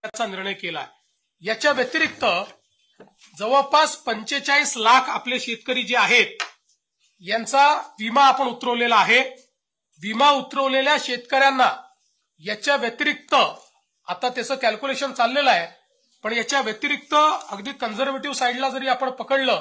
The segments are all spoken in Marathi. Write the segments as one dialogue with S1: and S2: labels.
S1: चा निर्णय केला। याच्या व्यतिरिक्त जवळपास 45 लाख आपले शेतकरी जे आहेत यांचा विमा आपण उतरवलेला आहे। विमा उतरवलेल्या शेतकऱ्यांना याच्या व्यतिरिक्त आता त्याचं कॅल्क्युलेशन चाललेलं आहे, पण याच्या व्यतिरिक्त अगदी कन्झर्वेटिव्ह साईडला जरी आपण पकडलं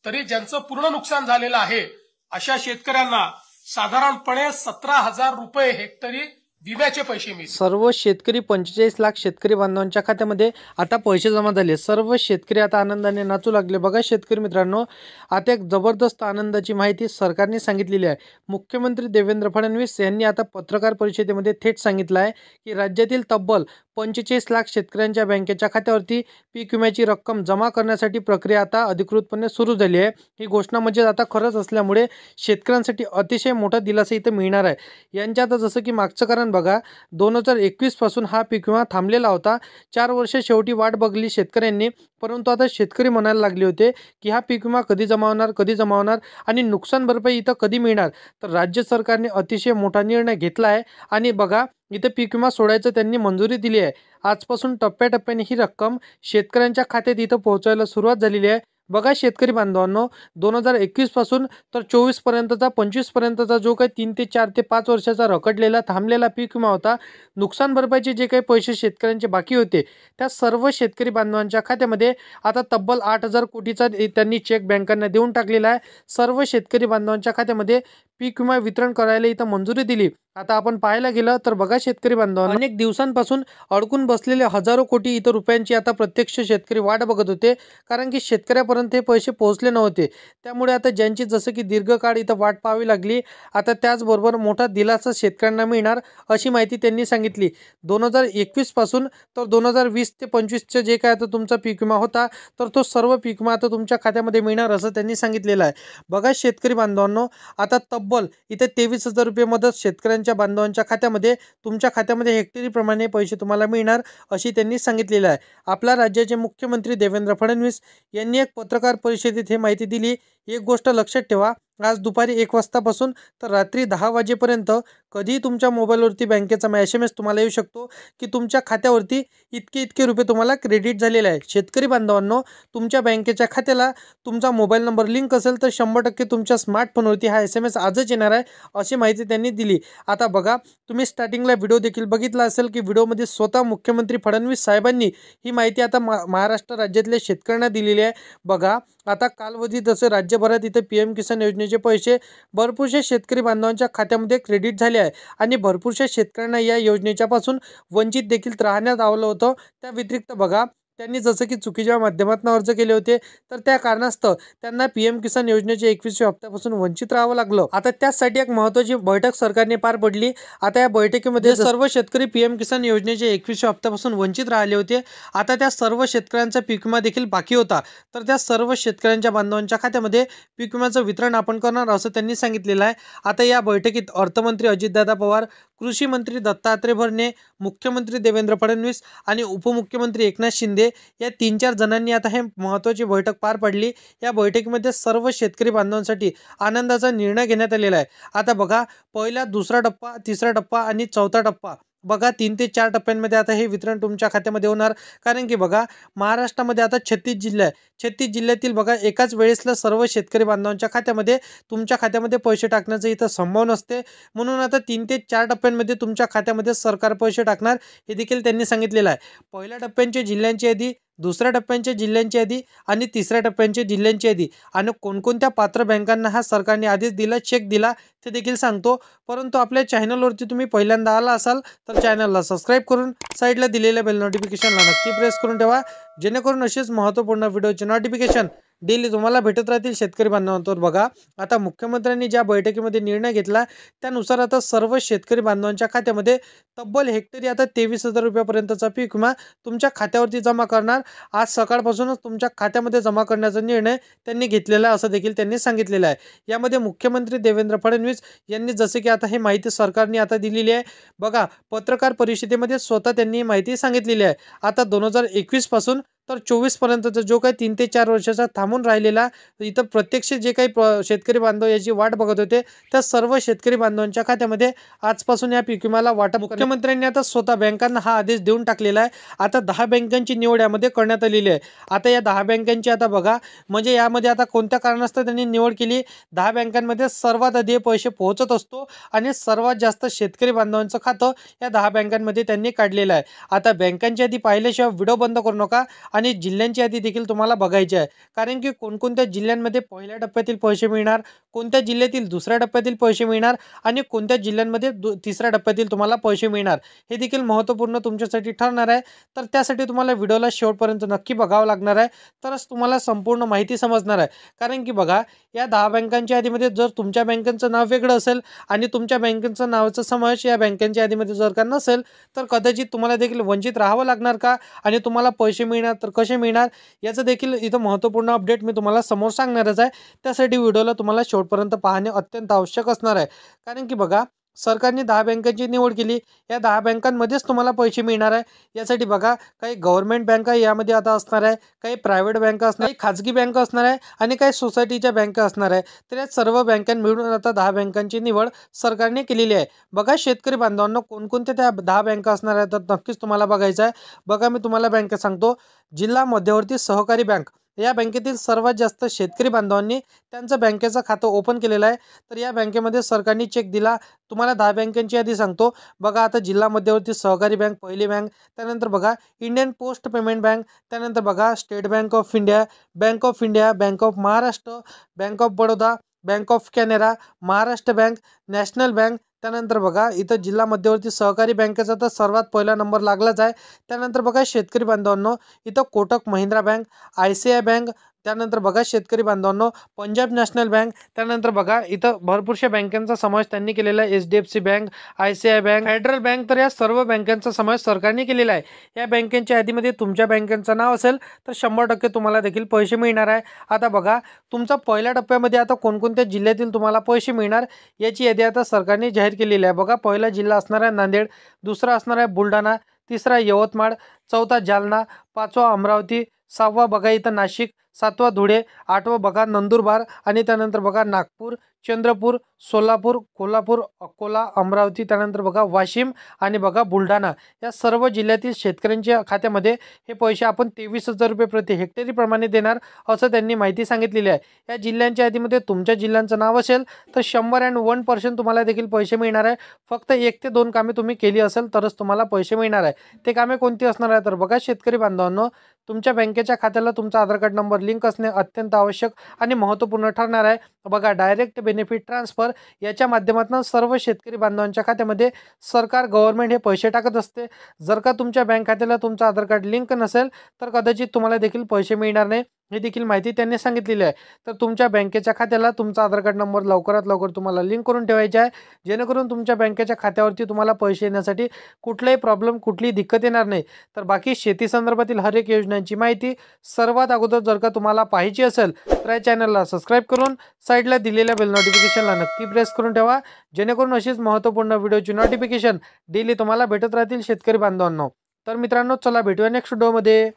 S1: तरी ज्यांचं पूर्ण नुकसान झालेलं आहे अशा शेतकऱ्यांना साधारणपणे 17,000 रुपये हेक्टरी विम्याचे पैसे मिळतील।
S2: सर्व शेतकरी 45 लाख शेतकरी बांधवांच्या खात्यामध्ये आता पैसे जमा झाले। सर्व शेतकरी आता आनंदाने नाचू लागले। बघा शेतकरी मित्रांनो, आता एक जबरदस्त आनंदाची माहिती सरकारने सांगितलेली आहे। मुख्यमंत्री देवेंद्र फडणवीस यांनी आता पत्रकार परिषदेमध्ये थेट सांगितलं आहे की राज्यातील तब्बल 45 लाख शेतकऱ्यांच्या बँकेच्या खात्यावरती पीक विम्याची रक्कम जमा करण्यासाठी प्रक्रिया आता अधिकृतपणे सुरू झाली आहे। ही घोषणा म्हणजे आता खरंच असल्यामुळे शेतकऱ्यांसाठी अतिशय मोठा दिलासा इथे मिळणार आहे। यांच्यात जसं की मागचं कारण बघा, 2021 पासून हा पीक विमा थांबलेला होता। 4 वर्ष शेवटी वाट बघली शेतकऱ्यांनी, परंतु आता शेतकरी म्हणायला लागले होते की हा पीक विमा कधी जमा होणार आणि नुकसान भरपाई इथं कधी मिळणार। तर राज्य सरकारने अतिशय मोठा निर्णय घेतला आहे आणि बघा इथे पीक विमा सोडायचं त्यांनी मंजुरी दिली आहे। आजपासून टप्प्याटप्प्याने ही रक्कम शेतकऱ्यांच्या खात्यात इथं पोहोचायला सुरुवात झालेली आहे। बघा शेतकरी बांधवांनो, 2021 पासून तर 24 पर्यंतचा 25 पर्यंतचा जो काही 3 ते 4 ते 5 वर्षाचा रखडलेला थांबलेला पीक विमा होता, नुकसान भरपाईचे जे काही पैसे शेतकऱ्यांचे बाकी होते त्या सर्व शेतकरी बांधवांच्या खात्यामध्ये आता तब्बल 8,000 कोटीचा त्यांनी चेक बँकांना देऊन टाकलेला आहे। सर्व शेतकरी बांधवांच्या खात्यामध्ये पीक विमा वितरण करायला इथं मंजुरी दिली। आता आपण पाहायला गेलं तर बघा शेतकरी बांधवांनो, अनेक दिवसांपासून अडकून बसलेले हजारो कोटी इतर रुपयांची आता प्रत्यक्ष शेतकरी वाट बघत होते, कारण की शेतकऱ्यापर्यंत हे पैसे पोहोचले नव्हते। त्यामुळे आता ज्यांची जसं की दीर्घकाळ इथं वाट पाहावी लागली, आता त्याचबरोबर मोठा दिलासा शेतकऱ्यांना मिळणार अशी माहिती त्यांनी सांगितली। 2021 पासून तर 2020 ते 25चे जे काय आता तुमचा पीक विमा होता तर तो सर्व पीक विमा आता तुमच्या खात्यामध्ये मिळणार असं त्यांनी सांगितलेलं आहे। बघा शेतकरी बांधवांनो, आता तब्बल इथे 23,000 रुपये मदत शेतकऱ्यांच्या बांधवांच्या खात्यामध्ये तुमच्या खात्यामध्ये हेक्टरी प्रमाणे पैसे तुम्हाला मिळणार अशी त्यांनी सांगितलेलं आहे। आपल्या राज्याचे मुख्यमंत्री देवेंद्र फडणवीस यांनी एक पत्रकार परिषदेत ही माहिती दिली। एक गोष्ट लक्षात ठेवा, आज दुपारी 1 वाजतापासून तर रात्री 10 वाजेपर्यंत कधीही तुमच्या मोबाईलवरती बँकेचा SMS तुम्हाला येऊ शकतो की तुमच्या खात्यावरती इतके रुपये तुम्हाला क्रेडिट झालेले आहे। शेतकरी बांधवांनो, तुमच्या बँकेच्या खात्याला तुमचा मोबाईल नंबर लिंक असेल तर 100% तुमच्या स्मार्टफोनवरती हा SMS आजच येणार आहे अशी माहिती त्यांनी दिली। आता बघा, तुम्ही स्टार्टिंगला व्हिडिओ देखील बघितला असेल की व्हिडिओमध्ये स्वतः मुख्यमंत्री फडणवीस साहेबांनी ही माहिती आता महाराष्ट्र राज्यातल्या शेतकऱ्यांना दिलेली आहे। बघा, आता कालावधी जसं राज्यभरात इथे PM किसान योजनेचे पैसे भरपूरशा शेतकरी बांधवांच्या खात्यामध्ये क्रेडिट झाले आहे आणि भरपूरशा शेतकऱ्यांना या योजनेच्या पासून वंचित देखील राहण्यात आलं होतं। त्या व्यतिरिक्त बघा, त्यांनी जसं की चुकीच्या माध्यमातून अर्ज केले होते तर त्या कारणास्तव त्यांना PM किसान योजनेच्या 21व्या हप्त्यापासून वंचित राहावं लागलं। आता त्यासाठी एक महत्त्वाची बैठक सरकारने पार पडली। आता या बैठकीमध्ये सर्व शेतकरी PM किसान योजनेच्या 21व्या हप्त्यापासून वंचित राहिले होते, आता त्या सर्व शेतकऱ्यांचा पीक विमा देखील बाकी होता, तर त्या सर्व शेतकऱ्यांच्या बांधवांच्या खात्यामध्ये पीक विम्याचं वितरण आपण करणार असं त्यांनी सांगितलेलं आहे। आता या बैठकीत अर्थमंत्री अजितदादा पवार, कृषी मंत्री दत्तात्रय भरणे, मुख्यमंत्री देवेंद्र फडणवीस आणि उपमुख्यमंत्री एकनाथ शिंदे या 3-4 जणांनी आता हे महत्त्वाची बैठक पार पाडली। या बैठकीमध्ये सर्व शेतकरी बांधवांसाठी आनंदाचा निर्णय घेण्यात आलेला आहे। आता बघा, पहिला, दुसरा टप्पा, तिसरा टप्पा आणि चौथा टप्पा, बघा 3 ते 4 टप्प्यांमध्ये आता हे वितरण तुमच्या खात्यामध्ये होणार। कारण की बघा, महाराष्ट्रामध्ये आता 36 जिल्हे आहे। 36 जिल्ह्यातील बघा एकाच वेळेसला सर्व शेतकरी बांधवांच्या खात्यामध्ये तुमच्या खात्यामध्ये पैसे टाकण्याचं इथं संभव नसते, म्हणून आता 3 ते 4 टप्प्यांमध्ये तुमच्या खात्यामध्ये सरकार पैसे टाकणार हे देखील त्यांनी सांगितलेलं आहे। पहिल्या टप्प्यांच्या जिल्ह्यांची यादी, दुसऱ्या टप्प्यांच्या जिल्ह्यांची यादी आणि तिसऱ्या टप्प्यांच्या जिल्ह्यांची यादी आणि कोणकोणत्या पात्र बँकांना हा सरकारने आदेश दिला, चेक दिला ते देखील सांगतो। परंतु आपल्या चॅनलवरती तुम्ही पहिल्यांदा आला असाल तर चॅनलला सबस्क्राईब करून साईडला दिलेल्या बेल नोटिफिकेशनला नक्की प्रेस करून ठेवा, जेणेकरून असेच महत्त्वपूर्ण व्हिडिओचे नोटिफिकेशन डेली तुम्हाला भेटत राहतील शेतकरी बांधवांवर। बघा, आता मुख्यमंत्र्यांनी ज्या बैठकीमध्ये निर्णय घेतला त्यानुसार आता सर्व शेतकरी बांधवांच्या खात्यामध्ये तब्बल हेक्टरी आता 23,000 रुपयापर्यंतचा पीक विमा तुमच्या खात्यावरती जमा करणार। आज सकाळपासूनच तुमच्या खात्यामध्ये जमा करण्याचा निर्णय त्यांनी घेतलेला असं देखील त्यांनी सांगितलेलं आहे। यामध्ये मुख्यमंत्री देवेंद्र फडणवीस यांनी जसे की आता ही माहिती सरकारने आता दिलेली आहे। बघा, पत्रकार परिषदेमध्ये स्वतः त्यांनी ही माहिती सांगितलेली आहे। आता 2021 पासून तर 24 पर्यंतचा जो काही 3 ते 4 वर्षाचा थांबून राहिलेला इथं प्रत्यक्ष जे काही शेतकरी बांधव याची वाट बघत होते त्या सर्व शेतकरी बांधवांच्या खात्यामध्ये आजपासून या पीक विम्याला वाटप मुख्यमंत्र्यांनी आता स्वतः बँकांना हा आदेश देऊन टाकलेला आहे। आता 10 बँकांची निवड यामध्ये करण्यात आलेली आहे। आता या 10 बँकांची आता बघा म्हणजे यामध्ये आता कोणत्या कारणास्तव त्यांनी निवड केली, 10 बँकांमध्ये सर्वात आधी पैसे पोहोचत असतो आणि सर्वात जास्त शेतकरी बांधवांचं खातं या 10 बँकांमध्ये त्यांनी काढलेलं आहे। आता बँकांची यादी पाहिल्याशिवाय व्हिडिओ बंद करू नका आणि जिल्ह्यांची यादी देखील तुम्हाला बघायची आहे, कारण की कोणकोणत्या जिल्ह्यांमध्ये पहिल्या टप्प्यातील पैसे मिळणार, कोणत्या जिल्ह्यातील दुसऱ्या टप्प्यातील पैसे मिळणार आणि कोणत्या जिल्ह्यांमध्ये तिसऱ्या टप्प्यातील तुम्हाला पैसे मिळणार हे देखील महत्त्वपूर्ण तुमच्यासाठी ठरणार आहे। तर त्यासाठी तुम्हाला व्हिडिओला शेवटपर्यंत नक्की बघावं लागणार आहे, तरच तुम्हाला संपूर्ण माहिती समजणार आहे। कारण की बघा या 10 बँकांच्या यादीमध्ये जर तुमच्या बँकेचं नाव वेगळं असेल आणि तुमच्या बँकेचं नावाचा समावेश या बँकांच्या यादीमध्ये जर का नसेल तर कदाचित तुम्हाला देखील वंचित राहावं लागणार का आणि तुम्हाला पैसे मिळणार तर कसे मिळणार याचं देखील इथं महत्त्वपूर्ण अपडेट मी तुम्हाला समोर सांगणारच आहे। त्यासाठी व्हिडिओला तुम्हाला शेवटपर्यंत पाहणे अत्यंत आवश्यक असणार आहे। कारण की बघा सरकारने 10 बँकांची निवड केली, या 10 बँकांमध्येच तुम्हाला पैसे मिळणार आहे। यासाठी बघा काही गव्हर्नमेंट बँका यामध्ये आता असणार आहे, काही प्रायव्हेट बँका असणार, काही खाजगी बँका असणार आहे आणि काही सोसायटीच्या बँका असणार आहे। तर या सर्व बँकां मिळून आता 10 बँकांची निवड सरकारने केलेली आहे। बघा शेतकरी बांधवांना कोणकोणत्या त्या 10 बँका असणार आहेत तर नक्कीच तुम्हाला बघायचं आहे। बघा मी तुम्हाला बँका सांगतो, जिल्हा मध्यवर्ती सहकारी बँक या बँकेतील सर्वात जास्त शेतकरी बांधवांनी त्यांचं बँकेचं खातं ओपन केलेलं आहे। तर या बँकेमध्ये सरकारने चेक दिला। तुम्हाला 10 बँकांची यादी सांगतो, बघा आता जिल्हा मध्यवर्ती सहकारी बँक पहिली बँक, त्यानंतर बघा इंडियन पोस्ट पेमेंट बँक, त्यानंतर बघा state bank of India, bank of Maharashtra, bank of Baroda, bank of Canara, Maharashtra bank, national bank, त्यानंतर बघा इथं जिल्हा मध्यवर्ती सहकारी बँकेचा तर सर्वात पहिला नंबर लागलाच आहे। त्यानंतर बघा शेतकरी बांधवांनो इथं Kotak Mahindra bank, ICICI bank, त्यानंतर बघा शेतकरी बांधवांनो पंजाब नॅशनल बँक, त्यानंतर बघा इथं भरपूरशा बँकांचा समावेश त्यांनी केलेला आहे, HDFC bank, ICICI bank, federal bank. तर या सर्व बँकांचा समावेश सरकारने केलेला आहे। या बँकांच्या यादीमध्ये तुमच्या बँकेचं नाव असेल तर 100% तुम्हाला देखील पैसे मिळणार आहे। आता बघा तुमचा पहिल्या टप्प्यामध्ये आता कोणकोणत्या जिल्ह्यातील तुम्हाला पैसे मिळणार याची यादी आता सरकारने जाहीर केलेली आहे। बघा पहिला जिल्हा असणार आहे नांदेड, दुसरा असणार आहे बुलढाणा, तिसरा यवतमाळ, चौथा जालना, पाचवा अमरावती, सहावा बघा इथं नाशिक, सातवा धुळे, आठवा बघा नंदुरबार आणि त्यानंतर बघा नागपूर, चंद्रपूर, सोलापूर, कोल्हापूर, अकोला, अमरावती, त्यानंतर बघा वाशिम आणि बघा बुलढाणा या सर्व जिल्ह्यातील शेतकऱ्यांच्या खात्यामध्ये हे पैसे आपण 23,000 रुपये प्रति हेक्टरी प्रमाणे देणार असं त्यांनी माहिती सांगितलेली आहे। या जिल्ह्यांच्या यादीमध्ये तुमच्या जिल्ह्यांचं नाव असेल तर 101% तुम्हाला देखील पैसे मिळणार आहे। फक्त 1 ते 2 कामे तुम्ही केली असेल तरच तुम्हाला पैसे मिळणार आहे। ते कामे कोणती असणार आहे तर बघा शेतकरी बांधवांनो तुमच्या बँकेच्या खात्याला तुमचा आधार कार्ड नंबर लिंक असणे अत्यंत आवश्यक आणि महत्त्वपूर्ण ठरणार आहे। बघा डायरेक्ट बेनिफिट ट्रान्सफर याच्या माध्यमातून सर्व शेतकरी बांधवांच्या खात्यामध्ये सरकार गव्हर्नमेंट हे पैसे टाकत असते। जर का तुमच्या बँक खात्याला तुमचं आधार कार्ड लिंक नसेल तर कदाचित तुम्हाला देखील पैसे मिळणार नाही, ही देखील माहिती त्यांनी सांगितलेली आहे। तर तुमच्या बँकेच्या खात्याला तुमचा आधार कार्ड नंबर लवकरात लवकर तुम्हाला लिंक करून ठेवायचा आहे, जेणेकरून तुमच्या बँकेच्या खात्यावरती तुम्हाला पैसे येण्यासाठी कुठलाही प्रॉब्लेम कुठलीही दिक्कत येणार नाही। तर बाकी शेती संदर्भातील हर एक योजनांची माहिती सर्वात अगोदर जर का तुम्हाला पाहिजे असेल तर या चॅनलला सबस्क्राईब करून साईडला दिलेल्या बेल नोटिफिकेशनला नक्की प्रेस करून ठेवा, जेणेकरून अशीच महत्त्वपूर्ण व्हिडिओची नोटिफिकेशन डेली तुम्हाला भेटत राहतील शेतकरी बांधवांनो। तर मित्रांनो चला भेटूया नेक्स्ट व्हिडिओमध्ये।